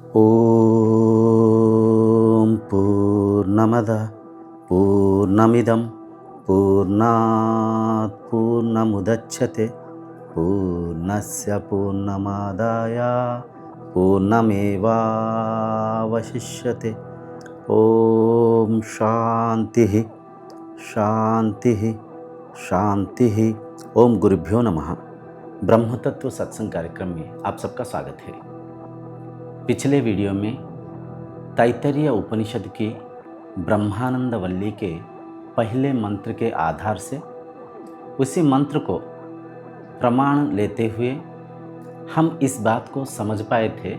ॐ पूर्णमदः पूर्णमिदं पूर्णात् पूर्णमुदच्यते पूर्णस्य पूर्णमादाय पूर्णमेवावशिष्यते। ॐ शान्तिः शान्तिः शान्तिः। ओम गुरुभ्यो नमः। ब्रह्म तत्व सत्संग कार्यक्रम में आप सबका स्वागत है। पिछले वीडियो में तैत्तरीय उपनिषद की ब्रह्मानंद वल्ली के पहले मंत्र के आधार से उसी मंत्र को प्रमाण लेते हुए हम इस बात को समझ पाए थे,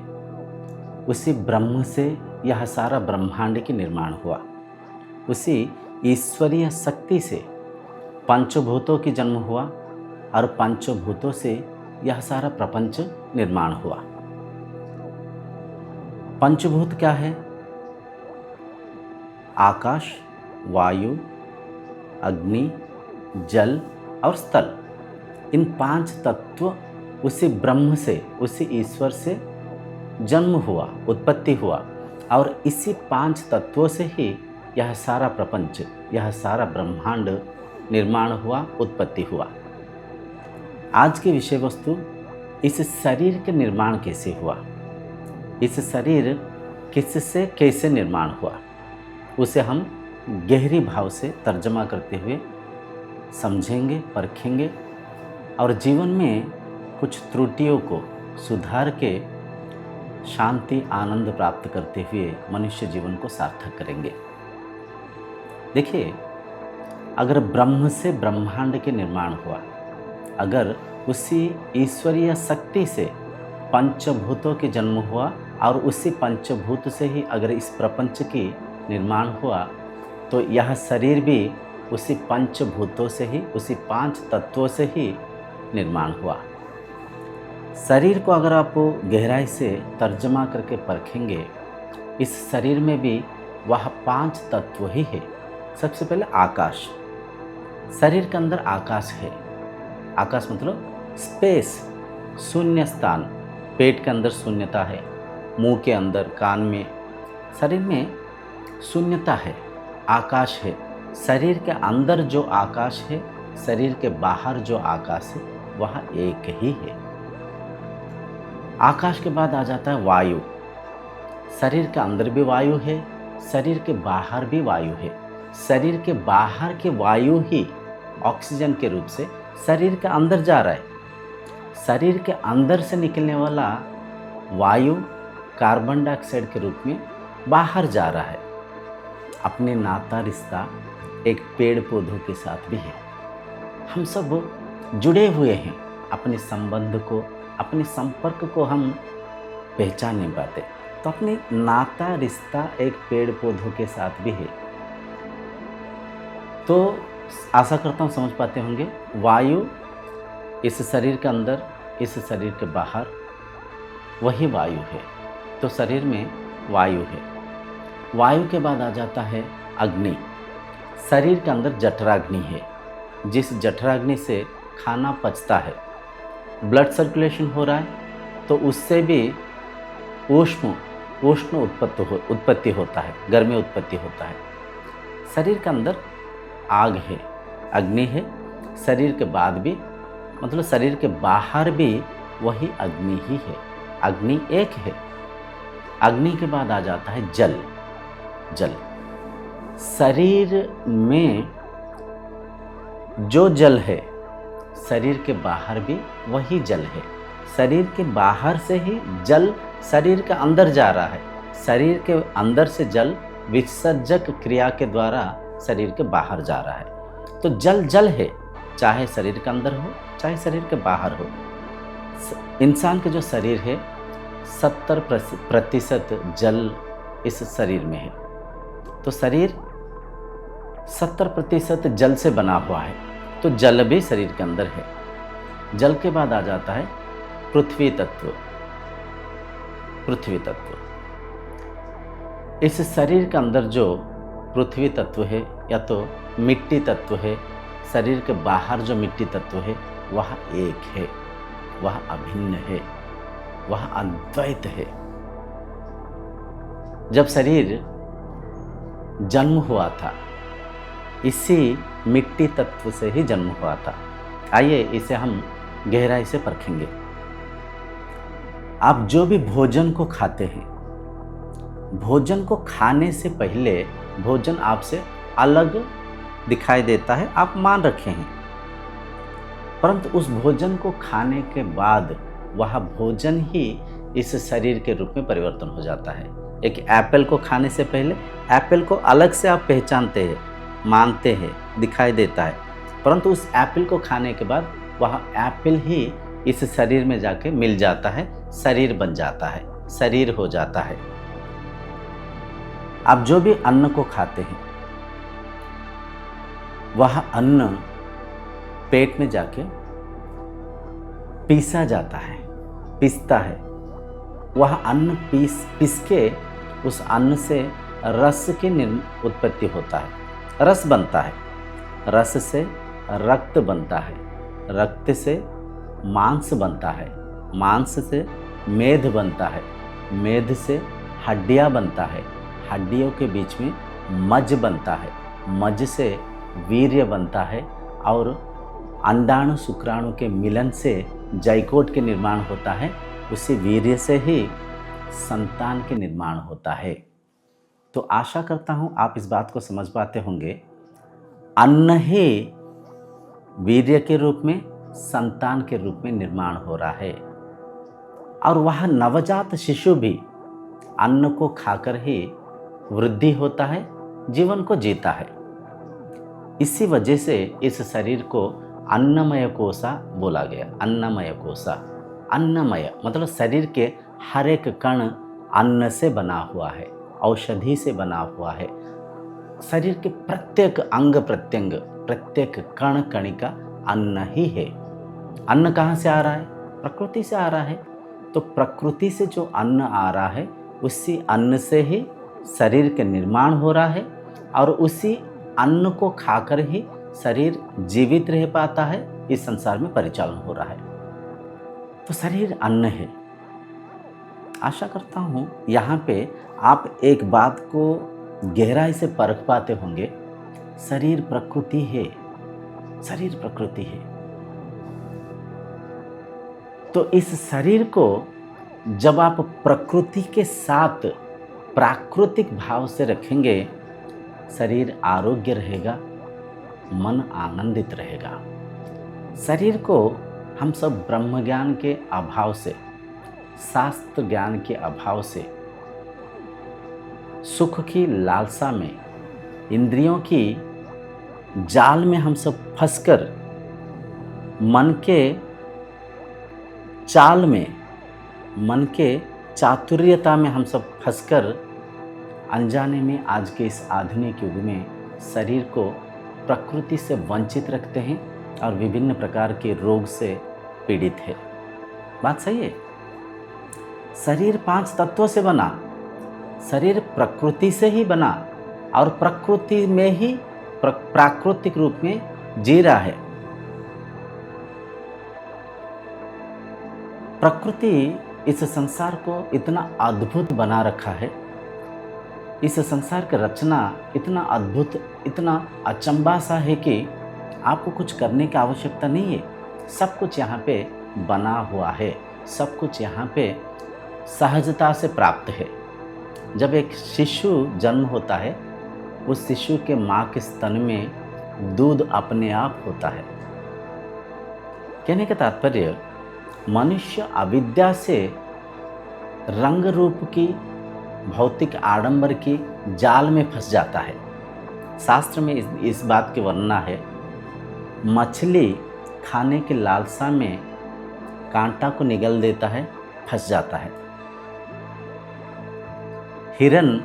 उसी ब्रह्म से यह सारा ब्रह्मांड की निर्माण हुआ। उसी ईश्वरीय शक्ति से पंचभूतों की जन्म हुआ और पंचभूतों से यह सारा प्रपंच निर्माण हुआ। पंचभूत क्या है? आकाश, वायु, अग्नि, जल और स्थल। इन पांच तत्व उसी ब्रह्म से, उसी ईश्वर से जन्म हुआ, उत्पत्ति हुआ और इसी पांच तत्वों से ही यह सारा प्रपंच, यह सारा ब्रह्मांड निर्माण हुआ, उत्पत्ति हुआ। आज की विषय वस्तु, इस शरीर के निर्माण कैसे हुआ, इस शरीर किससे कैसे निर्माण हुआ, उसे हम गहरी भाव से तर्जमा करते हुए समझेंगे, परखेंगे और जीवन में कुछ त्रुटियों को सुधार के शांति आनंद प्राप्त करते हुए मनुष्य जीवन को सार्थक करेंगे। देखिए, अगर ब्रह्म से ब्रह्मांड के निर्माण हुआ, अगर उसी ईश्वरीय शक्ति से पंचभूतों के जन्म हुआ और उसी पंचभूत से ही अगर इस प्रपंच की निर्माण हुआ, तो यह शरीर भी उसी पंचभूतों से ही, उसी पांच तत्वों से ही निर्माण हुआ। शरीर को अगर आप गहराई से तर्जमा करके परखेंगे, इस शरीर में भी वह पांच तत्व ही है। सबसे पहले आकाश। शरीर के अंदर आकाश है। आकाश मतलब स्पेस, शून्य स्थान। पेट के अंदर शून्यता है, मुंह के अंदर, कान में, शरीर में शून्यता है, आकाश है। शरीर के अंदर जो आकाश है, शरीर के बाहर जो आकाश है, वह एक ही है। आकाश के बाद आ जाता है वायु। शरीर के अंदर भी वायु है, शरीर के बाहर भी वायु है। शरीर के बाहर की वायु ही ऑक्सीजन के रूप से शरीर के अंदर जा रहा है। शरीर के अंदर से निकलने वाला वायु कार्बन डाइऑक्साइड के रूप में बाहर जा रहा है। अपने नाता रिश्ता एक पेड़ पौधों के साथ भी है। हम सब जुड़े हुए हैं। अपने संबंध को, अपने संपर्क को हम पहचान नहीं पाते, तो अपने नाता रिश्ता एक पेड़ पौधों के साथ भी है। तो आशा करता हूँ समझ पाते होंगे। वायु इस शरीर के अंदर, इस शरीर के बाहर, वही वायु है। तो शरीर में वायु है। वायु के बाद आ जाता है अग्नि। शरीर के अंदर जठराग्नि है। जिस जठराग्नि से खाना पचता है, ब्लड सर्कुलेशन हो रहा है, तो उससे भी उष्ण उत्पत्ति होता है, गर्मी उत्पत्ति होता है। शरीर के अंदर आग है, अग्नि है। शरीर के बाद भी, मतलब शरीर के बाहर भी वही अग्नि ही है। अग्नि एक है। अग्नि के बाद आ जाता है जल। जल, शरीर में जो जल है, शरीर के बाहर भी वही जल है। शरीर के बाहर से ही जल शरीर के अंदर जा रहा है। शरीर के अंदर से जल विसर्जक क्रिया के द्वारा शरीर के बाहर जा रहा है। तो जल जल है, चाहे शरीर के अंदर हो, चाहे शरीर के बाहर हो। इंसान के जो शरीर है, 70% जल इस शरीर में है। तो शरीर 70% जल से बना हुआ है। तो जल भी शरीर के अंदर है। जल के बाद आ जाता है पृथ्वी तत्व। पृथ्वी तत्व, इस शरीर के अंदर जो पृथ्वी तत्व है या तो मिट्टी तत्व है, शरीर के बाहर जो मिट्टी तत्व है वह एक है, वह अभिन्न है, वह अद्वैत है। जब शरीर जन्म हुआ था, इसी मिट्टी तत्व से ही जन्म हुआ था। आइए इसे हम गहराई से परखेंगे। आप जो भी भोजन को खाते हैं, भोजन को खाने से पहले भोजन आपसे अलग दिखाई देता है, आप मान रखे हैं, परंतु उस भोजन को खाने के बाद वह भोजन ही इस शरीर के रूप में परिवर्तन हो जाता है। एक एप्पल को खाने से पहले एप्पल को अलग से आप पहचानते हैं, मानते हैं, दिखाई देता है, परंतु उस एप्पल को खाने के बाद वह एप्पल ही इस शरीर में जाके मिल जाता है, शरीर बन जाता है, शरीर हो जाता है। आप जो भी अन्न को खाते हैं, वह अन्न पेट में जाके पीसा जाता है, पिसता है। वह अन्न पीस के उस अन्न से रस की उत्पत्ति होता है, रस बनता है, रस से रक्त बनता है, रक्त से मांस बनता है, मांस से मेद बनता है, मेद से हड्डियाँ बनता है, हड्डियों के बीच में मज्ज बनता है, मज्ज से वीर्य बनता है, और अंडाणु शुक्राणु के मिलन से जाइकोट के निर्माण होता है। उसी वीर्य से ही संतान के निर्माण होता है। तो आशा करता हूँ आप इस बात को समझ पाते होंगे। अन्न ही वीर्य के रूप में, संतान के रूप में निर्माण हो रहा है, और वह नवजात शिशु भी अन्न को खाकर ही वृद्धि होता है, जीवन को जीता है। इसी वजह से इस शरीर को अन्नमय कोशा बोला गया। अन्नमय कोशा, अन्नमय मतलब शरीर के हर एक कण अन्न से बना हुआ है, औषधि से बना हुआ है। शरीर के प्रत्येक अंग प्रत्यंग, प्रत्येक कण कणिका अन्न ही है। अन्न कहाँ से आ रहा है? प्रकृति से आ रहा है। तो प्रकृति से जो अन्न आ रहा है, उसी अन्न से ही शरीर के निर्माण हो रहा है, और उसी अन्न को खाकर ही शरीर जीवित रह पाता है, इस संसार में परिचालन हो रहा है। तो शरीर अन्न है। आशा करता हूँ यहाँ पे आप एक बात को गहराई से परख पाते होंगे। शरीर प्रकृति है, शरीर प्रकृति है। तो इस शरीर को जब आप प्रकृति के साथ प्राकृतिक भाव से रखेंगे, शरीर आरोग्य रहेगा, मन आनंदित रहेगा। शरीर को हम सब ब्रह्म ज्ञान के अभाव से, शास्त्र ज्ञान के अभाव से, सुख की लालसा में, इंद्रियों की जाल में हम सब फंसकर, मन के चाल में, मन के चातुर्यता में हम सब फंसकर अनजाने में आज के इस आधुनिक युग में शरीर को प्रकृति से वंचित रखते हैं और विभिन्न प्रकार के रोग से पीड़ित है। बात सही है। शरीर 5 तत्वों से बना, शरीर प्रकृति से ही बना, और प्रकृति में ही प्राकृतिक रूप में जी रहा है। प्रकृति इस संसार को इतना अद्भुत बना रखा है, इस संसार की रचना इतना अद्भुत, इतना अचंबा सा है कि आपको कुछ करने की आवश्यकता नहीं है। सब कुछ यहाँ पे बना हुआ है, सब कुछ यहाँ पे सहजता से प्राप्त है। जब एक शिशु जन्म होता है, उस शिशु के माँ के स्तन में दूध अपने आप होता है। कहने का तात्पर्य, मनुष्य अविद्या से रंग रूप की, भौतिक आडंबर की जाल में फंस जाता है। शास्त्र में इस बात की वर्णना है, मछली खाने की लालसा में कांटा को निगल देता है, फंस जाता है। हिरन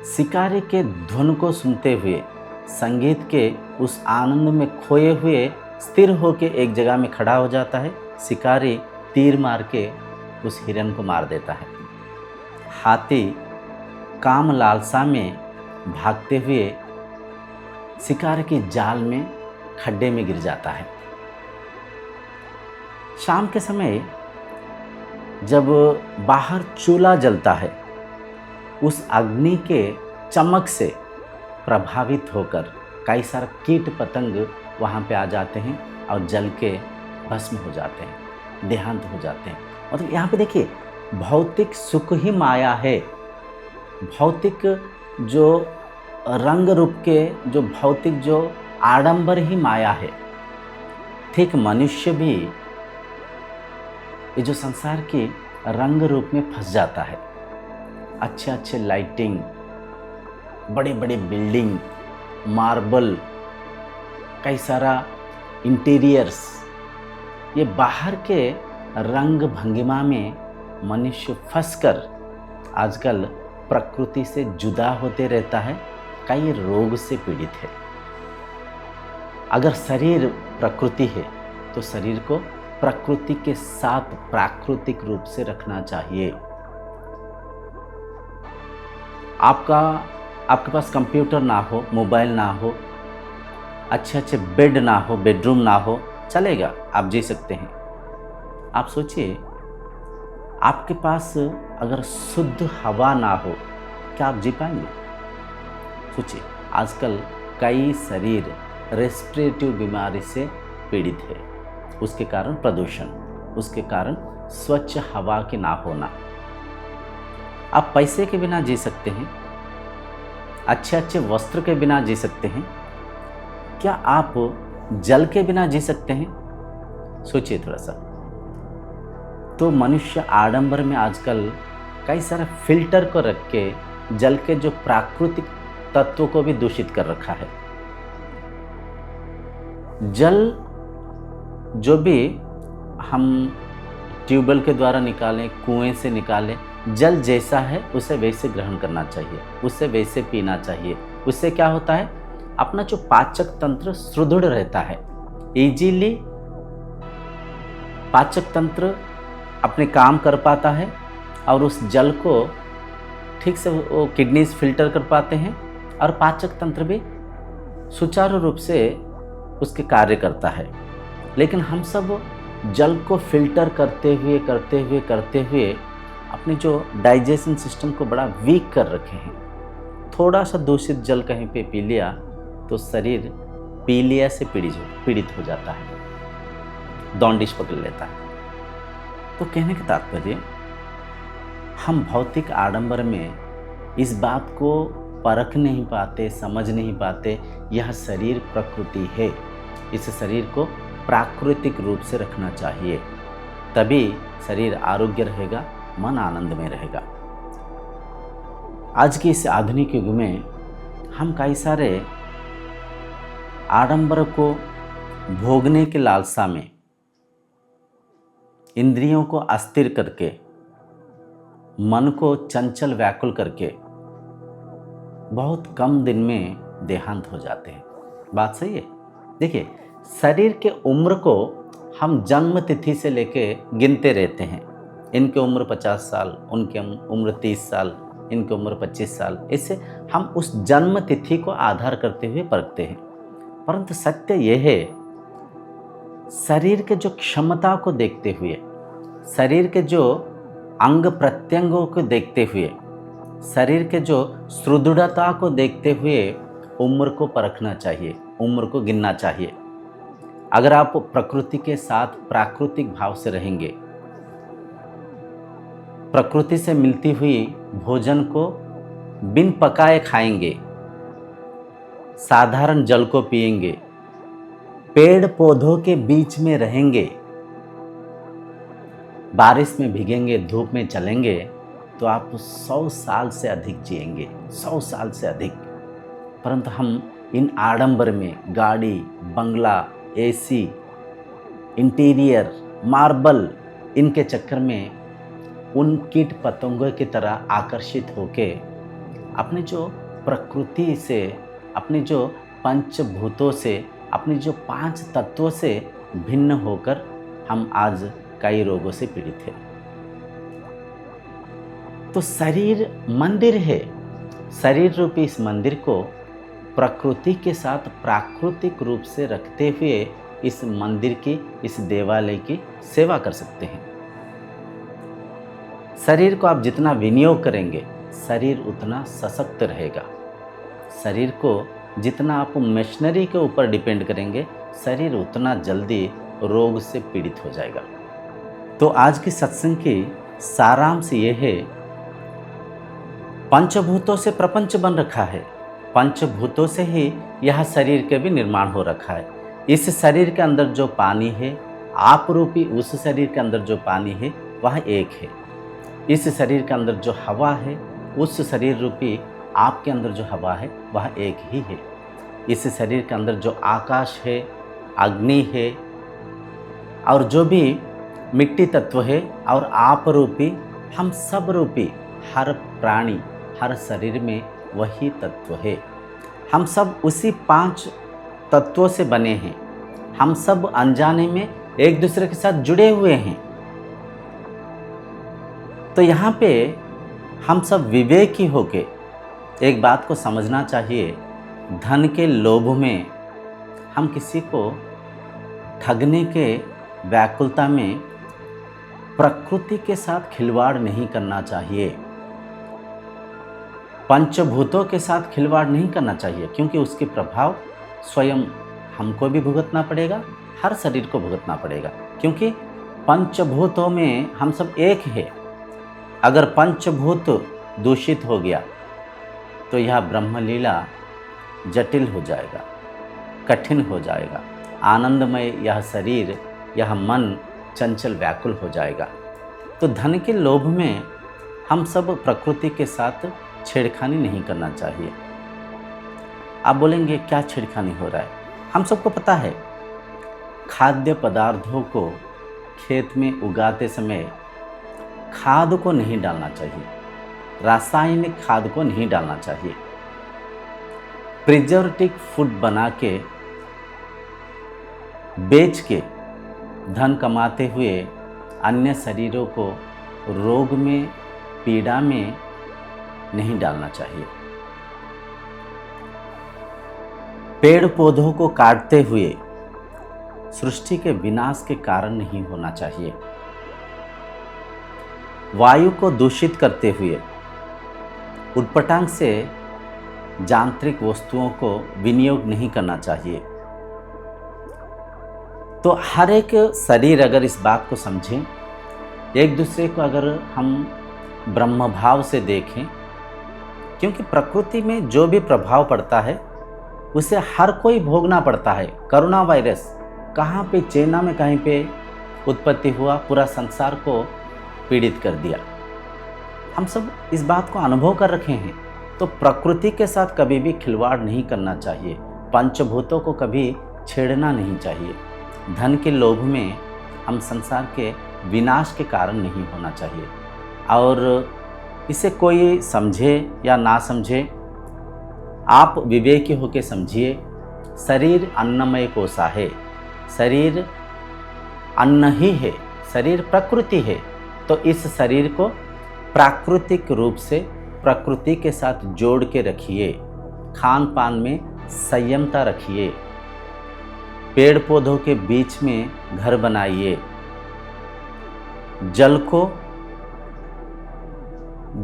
शिकारी के धुन को सुनते हुए, संगीत के उस आनंद में खोए हुए स्थिर होके एक जगह में खड़ा हो जाता है। शिकारी तीर मार के उस हिरन को मार देता है। हाथी काम लालसा में भागते हुए शिकार की जाल में, खड्डे में गिर जाता है। शाम के समय जब बाहर चूल्हा जलता है, उस अग्नि के चमक से प्रभावित होकर कई सारे कीट पतंग वहाँ पे आ जाते हैं और जल के भस्म हो जाते हैं, देहांत हो जाते हैं। मतलब यहाँ पे देखिए, भौतिक सुख ही माया है। भौतिक जो रंग रूप के, जो भौतिक जो आडंबर ही माया है। ठीक मनुष्य भी ये जो संसार के रंग रूप में फंस जाता है। अच्छे अच्छे लाइटिंग, बड़े बड़े बिल्डिंग, मार्बल, कई सारा इंटीरियर्स, ये बाहर के रंग भंगिमा में मनुष्य फंसकर आजकल प्रकृति से जुदा होते रहता है, कई रोग से पीड़ित है। अगर शरीर प्रकृति है तो शरीर को प्रकृति के साथ प्राकृतिक रूप से रखना चाहिए। आपके पास कंप्यूटर ना हो, मोबाइल ना हो, अच्छे अच्छे बेड ना हो, बेडरूम ना हो, चलेगा, आप जी सकते हैं। आप सोचिए, आपके पास अगर शुद्ध हवा ना हो, क्या आप जी पाएंगे? सोचिए, आजकल कई शरीर रेस्पिरेटिव बीमारी से पीड़ित है। उसके कारण प्रदूषण, उसके कारण स्वच्छ हवा के ना होना। आप पैसे के बिना जी सकते हैं, अच्छे अच्छे वस्त्र के बिना जी सकते हैं, क्या आप जल के बिना जी सकते हैं? सोचिए थोड़ा सा। तो मनुष्य आडंबर में आजकल कई सारे फिल्टर को रख के जल के जो प्राकृतिक तत्वों को भी दूषित कर रखा है। जल जो भी हम ट्यूबवेल के द्वारा निकालें, कुएं से निकालें, जल जैसा है उसे वैसे ग्रहण करना चाहिए, उसे वैसे पीना चाहिए। उससे क्या होता है, अपना जो पाचक तंत्र सुदृढ़ रहता है, इजीली पाचक तंत्र अपने काम कर पाता है और उस जल को ठीक से वो किडनीज फिल्टर कर पाते हैं और पाचक तंत्र भी सुचारू रूप से उसके कार्य करता है। लेकिन हम सब जल को फिल्टर करते हुए अपने जो डाइजेशन सिस्टम को बड़ा वीक कर रखे हैं। थोड़ा सा दूषित जल कहीं पे पी लिया तो शरीर पीलिया से पीड़ित हो जाता है, दौंडिश पकड़ लेता है। तो कहने का तात्पर्य, हम भौतिक आडंबर में इस बात को परख नहीं पाते, समझ नहीं पाते, यह शरीर प्रकृति है। इस शरीर को प्राकृतिक रूप से रखना चाहिए, तभी शरीर आरोग्य रहेगा, मन आनंद में रहेगा। आज के इस आधुनिक युग में हम कई सारे आडंबर को भोगने के लालसा में इंद्रियों को अस्थिर करके, मन को चंचल व्याकुल करके बहुत कम दिन में देहांत हो जाते हैं। बात सही है? देखिए, शरीर के उम्र को हम जन्म तिथि से लेके गिनते रहते हैं। इनकी उम्र 50 साल, उनकी उम्र 30 साल, इनकी उम्र 25 साल, इससे हम उस जन्म तिथि को आधार करते हुए परखते हैं। परंतु सत्य यह है, शरीर के जो क्षमता को देखते हुए, शरीर के जो अंग प्रत्यंगों को देखते हुए, शरीर के जो सुदृढ़ता को देखते हुए उम्र को परखना चाहिए, उम्र को गिनना चाहिए। अगर आप प्रकृति के साथ प्राकृतिक भाव से रहेंगे, प्रकृति से मिलती हुई भोजन को बिन पकाए खाएंगे, साधारण जल को पिएंगे, पेड़ पौधों के बीच में रहेंगे, बारिश में भीगेंगे, धूप में चलेंगे, तो आप 100 साल से अधिक जिएंगे, 100 साल से अधिक। परंतु हम इन आडंबर में गाड़ी, बंगला, एसी, इंटीरियर, मार्बल, इनके चक्कर में उन कीट पतंगों की तरह आकर्षित होके अपने जो प्रकृति से, अपने जो पंचभूतों से, अपने जो 5 तत्वों से भिन्न होकर हम आज कई रोगों से पीड़ित हैं। तो शरीर मंदिर है। शरीर रूपी इस मंदिर को प्रकृति के साथ प्राकृतिक रूप से रखते हुए इस मंदिर की, इस देवालय की सेवा कर सकते हैं। शरीर को आप जितना विनियोग करेंगे, शरीर उतना सशक्त रहेगा। शरीर को जितना आप मशीनरी के ऊपर डिपेंड करेंगे, शरीर उतना जल्दी रोग से पीड़ित हो जाएगा। तो आज की सत्संग की सारांश ये है, पंचभूतों से प्रपंच बन रखा है, पंचभूतों से ही यह शरीर के भी निर्माण हो रखा है। इस शरीर के अंदर जो पानी है, आप रूपी उस शरीर के अंदर जो पानी है वह एक है। इस शरीर के अंदर जो हवा है, उस शरीर रूपी आपके अंदर जो हवा है वह एक ही है। इस शरीर के अंदर जो आकाश है, अग्नि है और जो भी मिट्टी तत्व है और आप रूपी हम सब रूपी हर प्राणी, हर शरीर में वही तत्व है। हम सब उसी 5 तत्वों से बने हैं। हम सब अनजाने में एक दूसरे के साथ जुड़े हुए हैं। तो यहाँ पे हम सब विवेकी होके एक बात को समझना चाहिए, धन के लोभ में हम किसी को ठगने के व्याकुलता में प्रकृति के साथ खिलवाड़ नहीं करना चाहिए, पंचभूतों के साथ खिलवाड़ नहीं करना चाहिए, क्योंकि उसके प्रभाव स्वयं हमको भी भुगतना पड़ेगा, हर शरीर को भुगतना पड़ेगा। क्योंकि पंचभूतों में हम सब एक है। अगर पंचभूत दूषित हो गया तो यह ब्रह्मलीला जटिल हो जाएगा, कठिन हो जाएगा। आनंदमय यह शरीर, यह मन चंचल व्याकुल हो जाएगा। तो धन के लोभ में हम सब प्रकृति के साथ छेड़खानी नहीं करना चाहिए। आप बोलेंगे क्या छेड़खानी हो रहा है? हम सबको पता है, खाद्य पदार्थों को खेत में उगाते समय खाद को नहीं डालना चाहिए, रासायनिक खाद को नहीं डालना चाहिए। प्रिजर्वेटिव फूड बना के बेच के धन कमाते हुए अन्य शरीरों को रोग में, पीड़ा में नहीं डालना चाहिए। पेड़ पौधों को काटते हुए सृष्टि के विनाश के कारण नहीं होना चाहिए। वायु को दूषित करते हुए उटपटांग से यांत्रिक वस्तुओं को विनियोग नहीं करना चाहिए। तो हर एक शरीर अगर इस बात को समझें, एक दूसरे को अगर हम ब्रह्म भाव से देखें, क्योंकि प्रकृति में जो भी प्रभाव पड़ता है उसे हर कोई भोगना पड़ता है। कोरोना वायरस कहाँ पे, चाइना में कहीं पे उत्पत्ति हुआ, पूरा संसार को पीड़ित कर दिया। हम सब इस बात को अनुभव कर रखे हैं। तो प्रकृति के साथ कभी भी खिलवाड़ नहीं करना चाहिए, पंचभूतों को कभी छेड़ना नहीं चाहिए। धन के लोभ में हम संसार के विनाश के कारण नहीं होना चाहिए। और इसे कोई समझे या ना समझे, आप विवेकी होकर समझिए। शरीर अन्नमय कोशा है, शरीर अन्न ही है, शरीर प्रकृति है। तो इस शरीर को प्राकृतिक रूप से प्रकृति के साथ जोड़ के रखिए, खान पान में संयमता रखिए, पेड़ पौधों के बीच में घर बनाइए, जल को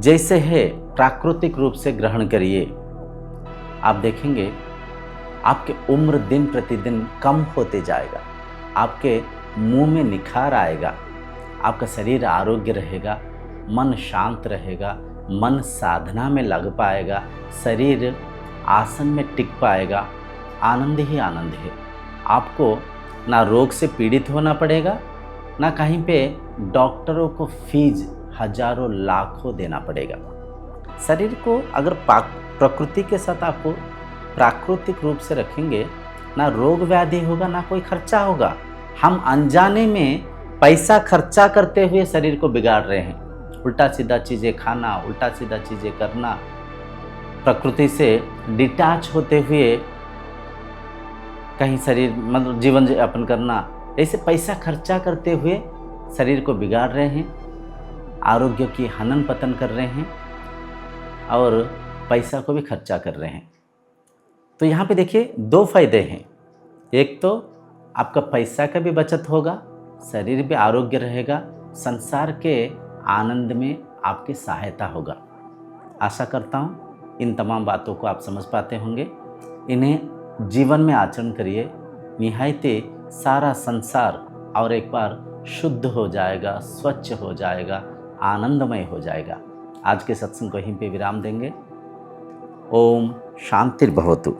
जैसे है प्राकृतिक रूप से ग्रहण करिए। आप देखेंगे आपके उम्र दिन प्रतिदिन कम होते जाएगा, आपके मुंह में निखार आएगा, आपका शरीर आरोग्य रहेगा, मन शांत रहेगा, मन साधना में लग पाएगा, शरीर आसन में टिक पाएगा। आनंद ही आनंद है। आपको ना रोग से पीड़ित होना पड़ेगा, ना कहीं पे डॉक्टरों को फीस हजारों लाखों देना पड़ेगा। शरीर को अगर प्रकृति के साथ आपको प्राकृतिक रूप से रखेंगे, ना रोग व्याधि होगा, ना कोई खर्चा होगा। हम अनजाने में पैसा खर्चा करते हुए शरीर को बिगाड़ रहे हैं। उल्टा सीधा चीज़ें खाना, उल्टा सीधा चीज़ें करना, प्रकृति से डिटैच होते हुए कहीं शरीर मतलब जीवन यापन करना, ऐसे पैसा खर्चा करते हुए शरीर को बिगाड़ रहे हैं, आरोग्य की हनन पतन कर रहे हैं और पैसा को भी खर्चा कर रहे हैं। तो यहाँ पे देखिए 2 फायदे हैं। एक तो आपका पैसा का भी बचत होगा, शरीर भी आरोग्य रहेगा, संसार के आनंद में आपकी सहायता होगा। आशा करता हूँ इन तमाम बातों को आप समझ पाते होंगे। इन्हें जीवन में आचरण करिए, निहायते सारा संसार और एक बार शुद्ध हो जाएगा, स्वच्छ हो जाएगा, आनंदमय हो जाएगा। आज के सत्संग को यहीं पे विराम देंगे। ओम शांतिर्भवतु।